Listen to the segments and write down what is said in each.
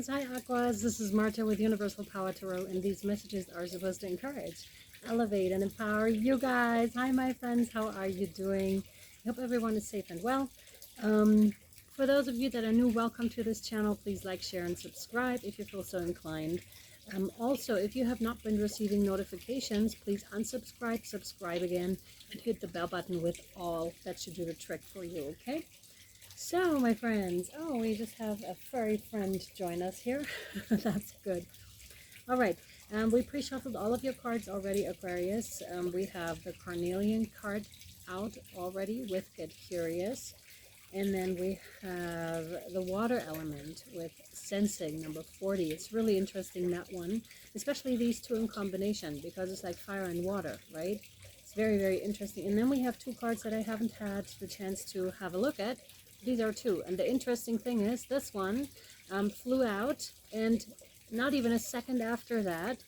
Hi Aquas, this is Marta with Universal Power Tarot, and these messages are supposed to encourage, elevate, and empower you guys. Hi my friends, how are you doing? I hope everyone is safe and well. For those of you that are new, welcome to this channel. Please like, share, and subscribe if you feel so inclined. Also, if you have not been receiving notifications, please unsubscribe, subscribe again, and hit the bell button with all. That should do the trick for you, okay? So, my friends, we just have a furry friend join us here. That's good. All right, we pre-shuffled all of your cards already, Aquarius. We have the Carnelian card out already with Get Curious. And then we have the water element with Sensing, number 40. It's really interesting, that one, especially these two in combination, because it's like fire and water, right? It's very, very interesting. And then we have two cards that I haven't had the chance to have a look at. These are two. And the interesting thing is this one flew out, and not even a second after that.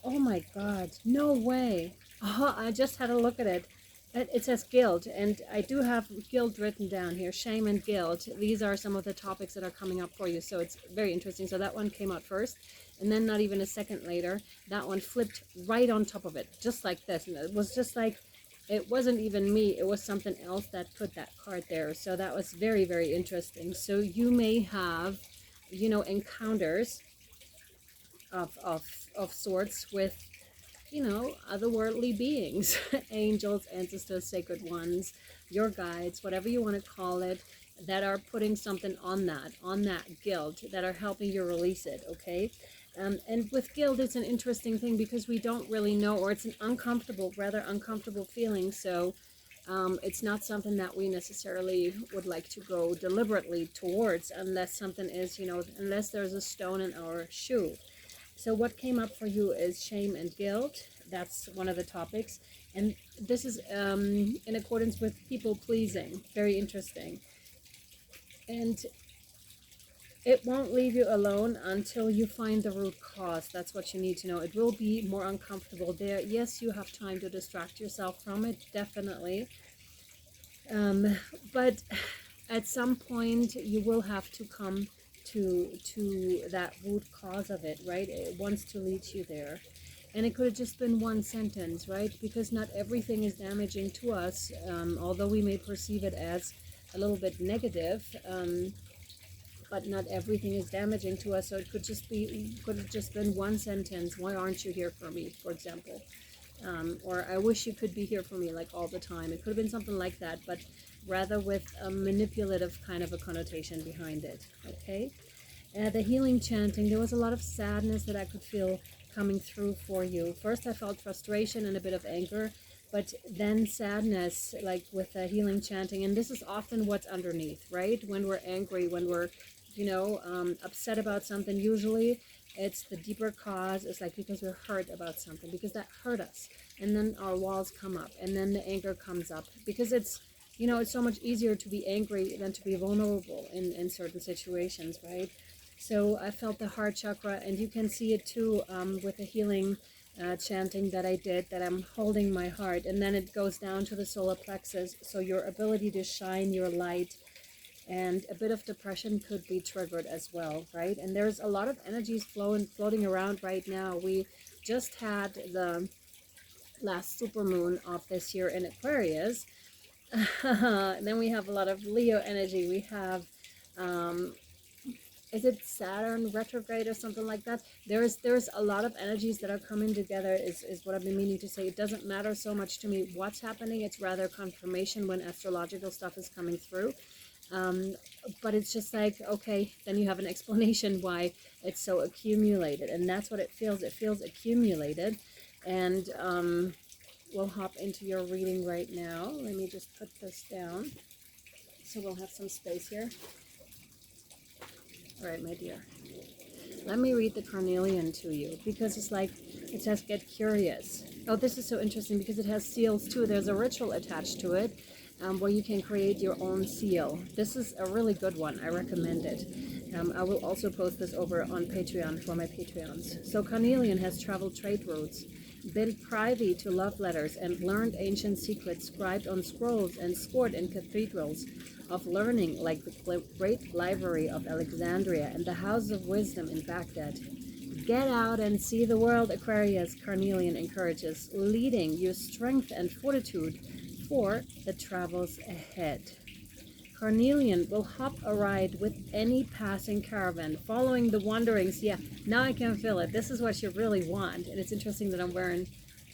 Oh my God, no way. Oh, I just had a look at it. It says guilt, and I do have guilt written down here, shame and guilt. These are some of the topics that are coming up for you, so it's very interesting. So that one came out first, and then not even a second later, that one flipped right on top of it, just like this. And it was just like, it wasn't even me, it was something else that put that card there. So that was very, very interesting. So you may have, you know, encounters of sorts with, you know, otherworldly beings, angels, ancestors, sacred ones, your guides, whatever you want to call it, that are putting something on that guilt, that are helping you release it, okay? And with guilt, it's an interesting thing because we don't really know, or it's an uncomfortable, rather uncomfortable feeling. So it's not something that we necessarily would like to go deliberately towards, unless something is, you know, unless there's a stone in our shoe. So what came up for you is shame and guilt. That's one of the topics. And this is in accordance with people pleasing. Very interesting. And it won't leave you alone until you find the root cause. That's what you need to know. It will be more uncomfortable there. Yes, you have time to distract yourself from it, definitely. But at some point, you will have to come to that root cause of it, right? It wants to lead you there. And it could have just been one sentence, right? Because not everything is damaging to us, although we may perceive it as a little bit negative, but not everything is damaging to us. So it could have just been one sentence. Why aren't you here for me, for example? Or I wish you could be here for me, like all the time. It could have been something like that, but rather with a manipulative kind of a connotation behind it, okay? The healing chanting, there was a lot of sadness that I could feel coming through for you. First I felt frustration and a bit of anger, but then sadness, like with the healing chanting. And this is often what's underneath, right? When we're angry, when we're, you know, upset about something, usually it's the deeper cause. It's like because we're hurt about something, because that hurt us. And then our walls come up, and then the anger comes up, because it's, you know, it's so much easier to be angry than to be vulnerable in certain situations, right? So I felt the heart chakra, and you can see it too with the healing chanting that I did, that I'm holding my heart, and then it goes down to the solar plexus. So your ability to shine your light, and a bit of depression could be triggered as well, right? And there's a lot of energies floating around right now. We just had the last supermoon of this year in Aquarius. And then we have a lot of Leo energy. We have is it Saturn retrograde or something like that? There's a lot of energies that are coming together, is what I've been meaning to say. It doesn't matter so much to me what's happening. It's rather confirmation when astrological stuff is coming through. But it's just like, okay, then you have an explanation why it's so accumulated. And that's what it feels. It feels accumulated. And we'll hop into your reading right now. Let me just put this down so we'll have some space here. All right, my dear. Let me read the Carnelian to you, because it's like, it says get curious. Oh, this is so interesting because it has seals too. There's a ritual attached to it where you can create your own seal. This is a really good one. I recommend it. I will also post this over on Patreon for my Patreons. So Carnelian has traveled trade routes. been privy to love letters, and learned ancient secrets scribed on scrolls and scored in cathedrals of learning like the great library of Alexandria and the House of Wisdom in Baghdad. Get out and see the world, Aquarius, Carnelian encourages, leading you strength and fortitude for the travels ahead. Carnelian will hop a ride with any passing caravan, following the wanderings. Yeah, now I can feel it. This is what you really want. And it's interesting that I'm wearing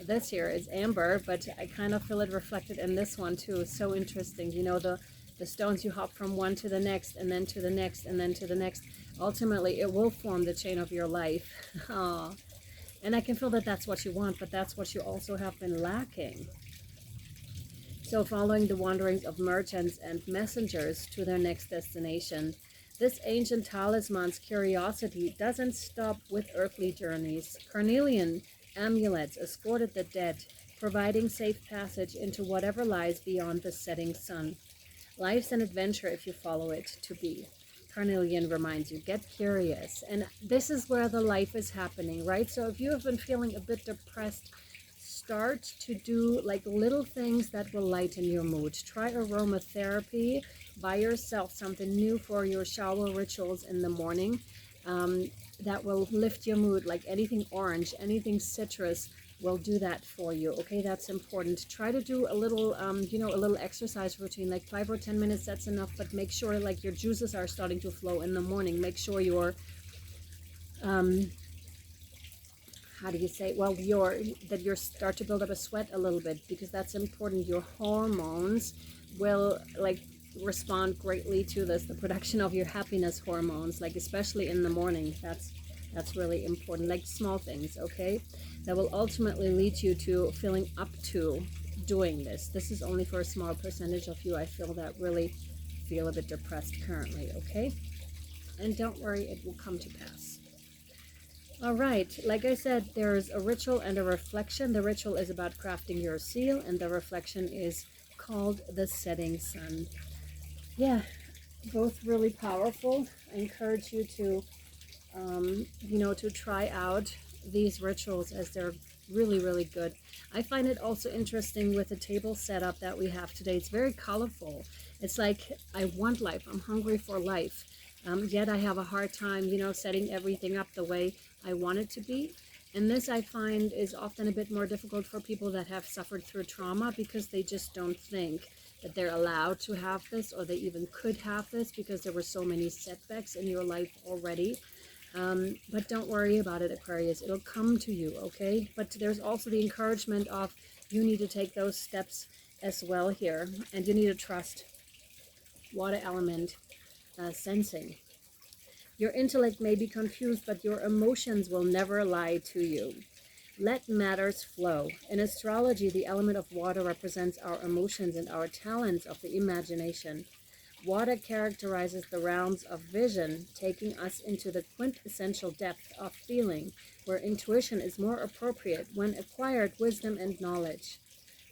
this here. It's amber, but I kind of feel it reflected in this one too. So interesting. You know, the stones, you hop from one to the next, and then to the next, and then to the next. Ultimately, it will form the chain of your life. Aww. And I can feel that that's what you want, but that's what you also have been lacking. So following the wanderings of merchants and messengers to their next destination, this ancient talisman's curiosity doesn't stop with earthly journeys. Carnelian amulets escorted the dead, providing safe passage into whatever lies beyond the setting sun. Life's an adventure if you follow it to be. Carnelian reminds you, get curious. And this is where the life is happening, right? So if you have been feeling a bit depressed, start to do like little things that will lighten your mood. Try aromatherapy by yourself, something new for your shower rituals in the morning that will lift your mood. Like anything orange, anything citrus will do that for you. Okay, that's important. Try to do a little you know, a little exercise routine, like 5 or 10 minutes. That's enough, but make sure like your juices are starting to flow in the morning. Make sure your how do you say, well, that you start to build up a sweat a little bit, because that's important. Your hormones will like respond greatly to this, the production of your happiness hormones, like especially in the morning. That's really important. Like small things, okay, that will ultimately lead you to feeling up to doing this. This is only for a small percentage of you, I feel, that really feel a bit depressed currently. Okay, and don't worry, it will come to pass. All right, like I said, there's a ritual and a reflection. The ritual is about crafting your seal, and the reflection is called the setting sun. Yeah, both really powerful. I encourage you to, you know, to try out these rituals, as they're really, really good. I find it also interesting with the table setup that we have today. It's very colorful. It's like, I want life. I'm hungry for life. Yet I have a hard time, you know, setting everything up the way I want it to be. And this, I find, is often a bit more difficult for people that have suffered through trauma, because they just don't think that they're allowed to have this, or they even could have this, because there were so many setbacks in your life already. But don't worry about it, Aquarius. It'll come to you, okay? But there's also the encouragement of, you need to take those steps as well here, and you need to trust water element sensing. Your intellect may be confused, but your emotions will never lie to you. Let matters flow. In astrology, the element of water represents our emotions and our talents of the imagination. Water characterizes the realms of vision, taking us into the quintessential depth of feeling, where intuition is more appropriate when acquired wisdom and knowledge.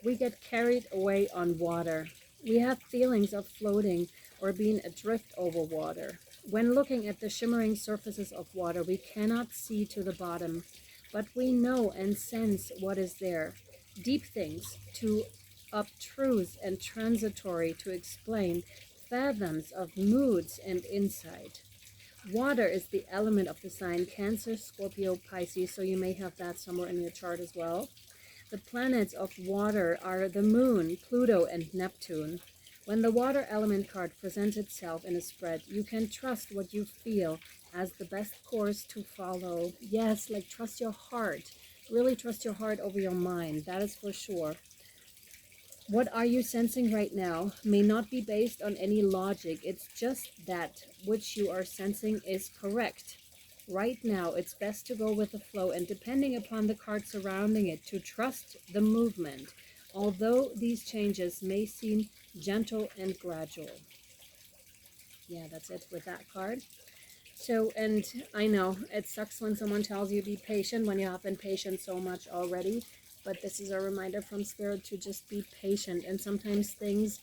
We get carried away on water. We have feelings of floating or being adrift over water. When looking at the shimmering surfaces of water, we cannot see to the bottom, but we know and sense what is there. Deep things, too abstruse and transitory to explain, fathoms of moods and insight. Water is the element of the sign Cancer, Scorpio, Pisces, so you may have that somewhere in your chart as well. The planets of water are the Moon, Pluto, and Neptune. When the water element card presents itself in a spread, you can trust what you feel as the best course to follow. Yes, like trust your heart. Really trust your heart over your mind. That is for sure. What are you sensing right now may not be based on any logic. It's just that which you are sensing is correct. Right now, it's best to go with the flow, and depending upon the card surrounding it, to trust the movement, although these changes may seem gentle and gradual. Yeah, that's it with that card. So, and I know it sucks when someone tells you be patient when you have been patient so much already, but this is a reminder from Spirit to just be patient. And sometimes things,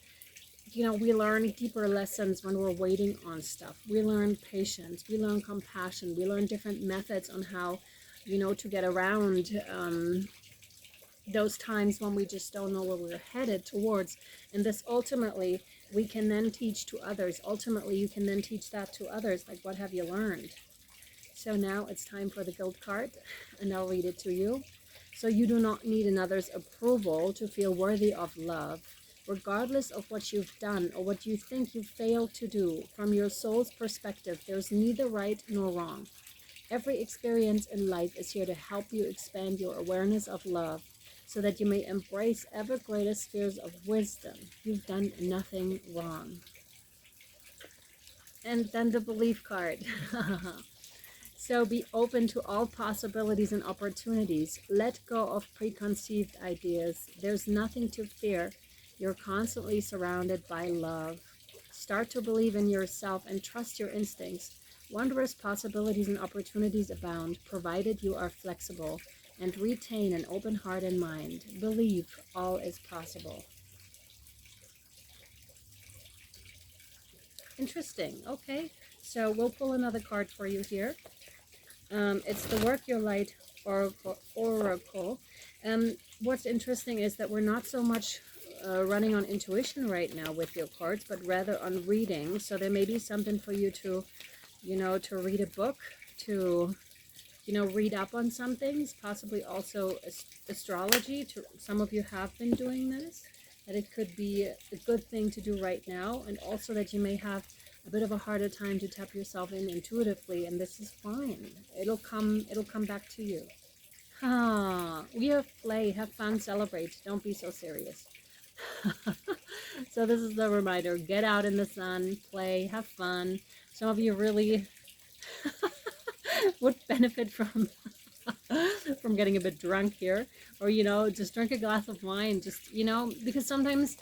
you know, we learn deeper lessons when we're waiting on stuff. We learn patience, we learn compassion, we learn different methods on how, you know, to get around those times when we just don't know where we're headed towards. And this ultimately we can then teach to others. Ultimately, you can then teach that to others. Like, what have you learned? So now it's time for the guild card, and I'll read it to you. So you do not need another's approval to feel worthy of love. Regardless of what you've done or what you think you failed to do, from your soul's perspective, there's neither right nor wrong. Every experience in life is here to help you expand your awareness of love so that you may embrace ever greater spheres of wisdom. You've done nothing wrong. And then the belief card. So be open to all possibilities and opportunities. Let go of preconceived ideas. There's nothing to fear. You're constantly surrounded by love. Start to believe in yourself and trust your instincts. Wondrous possibilities and opportunities abound, provided you are flexible and retain an open heart and mind. Believe all is possible. Interesting. Okay, so we'll pull another card for you here. It's the Work Your Light Oracle. What's interesting is that we're not so much running on intuition right now with your cards, but rather on reading. So there may be something for you to, to read a book, to, read up on some things, possibly also astrology. Some of you have been doing this, that it could be a good thing to do right now, and also that you may have a bit of a harder time to tap yourself in intuitively, and this is fine. It'll come back to you. We have play, have fun, celebrate. Don't be so serious. So this is the reminder. Get out in the sun, play, have fun. Some of you really would benefit from getting a bit drunk here, or just drink a glass of wine, just because sometimes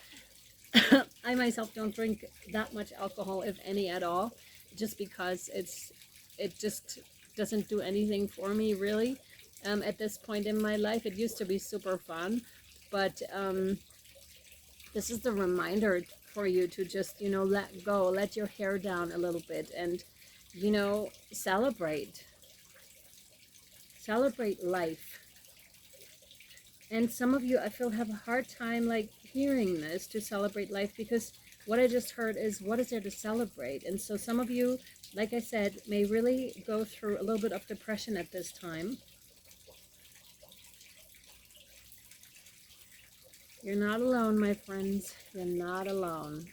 I myself don't drink that much alcohol, if any at all, just because it just doesn't do anything for me really. At this point in my life, it used to be super fun, but this is the reminder for you to just let go, let your hair down a little bit, and celebrate life. And some of you, I feel, have a hard time like hearing this, to celebrate life, because what I just heard is, what is there to celebrate? And so some of you, like I said, may really go through a little bit of depression at this time. You're not alone, my friends. You're not alone.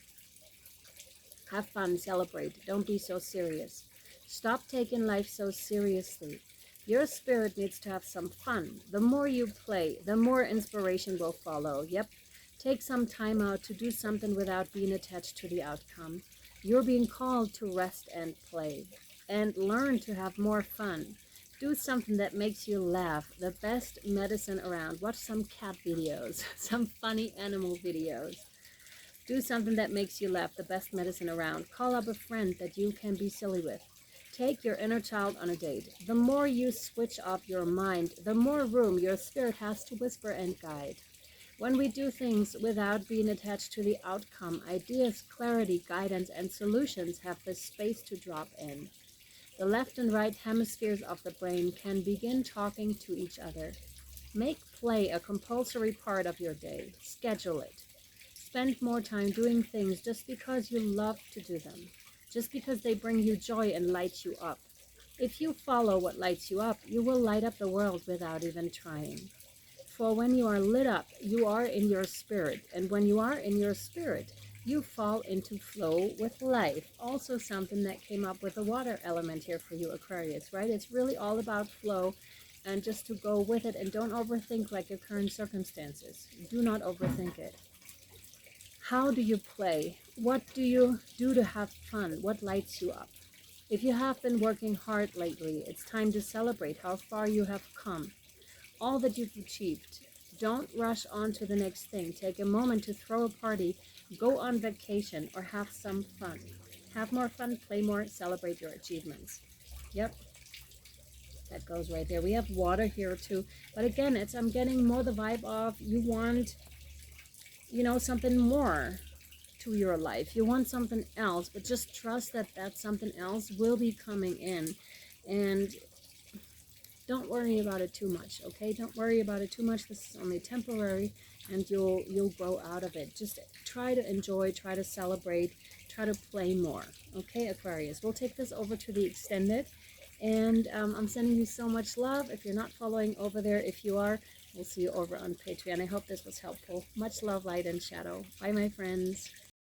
Have fun, celebrate. Don't be so serious. Stop taking life so seriously. Your spirit needs to have some fun. The more you play, the more inspiration will follow. Yep. Take some time out to do something without being attached to the outcome. You're being called to rest and play. And learn to have more fun. Do something that makes you laugh. The best medicine around. Watch some cat videos. Some funny animal videos. Do something that makes you laugh. The best medicine around. Call up a friend that you can be silly with. Take your inner child on a date. The more you switch off your mind, the more room your spirit has to whisper and guide. When we do things without being attached to the outcome, ideas, clarity, guidance, and solutions have the space to drop in. The left and right hemispheres of the brain can begin talking to each other. Make play a compulsory part of your day. Schedule it. Spend more time doing things just because you love to do them. Just because they bring you joy and light you up. If you follow what lights you up, you will light up the world without even trying. For when you are lit up, you are in your spirit. And when you are in your spirit, you fall into flow with life. Also something that came up with the water element here for you, Aquarius, right? It's really all about flow, and just to go with it, and don't overthink like your current circumstances. Do not overthink it. How do you play? What do you do to have fun? What lights you up? If you have been working hard lately, it's time to celebrate how far you have come, all that you've achieved. Don't rush on to the next thing. Take a moment to throw a party, go on vacation, or have some fun. Have more fun, play more, celebrate your achievements. Yep, that goes right there. We have water here too, but again, I'm getting more the vibe of you want something more to your life. You want something else, but just trust that something else will be coming in. And don't worry about it too much, okay? Don't worry about it too much. This is only temporary, and you'll grow out of it. Just try to enjoy, try to celebrate, try to play more, okay, Aquarius? We'll take this over to the extended, and I'm sending you so much love. If you're not following over there, if you are, we'll see you over on Patreon. I hope this was helpful. Much love, light, and shadow. Bye, my friends.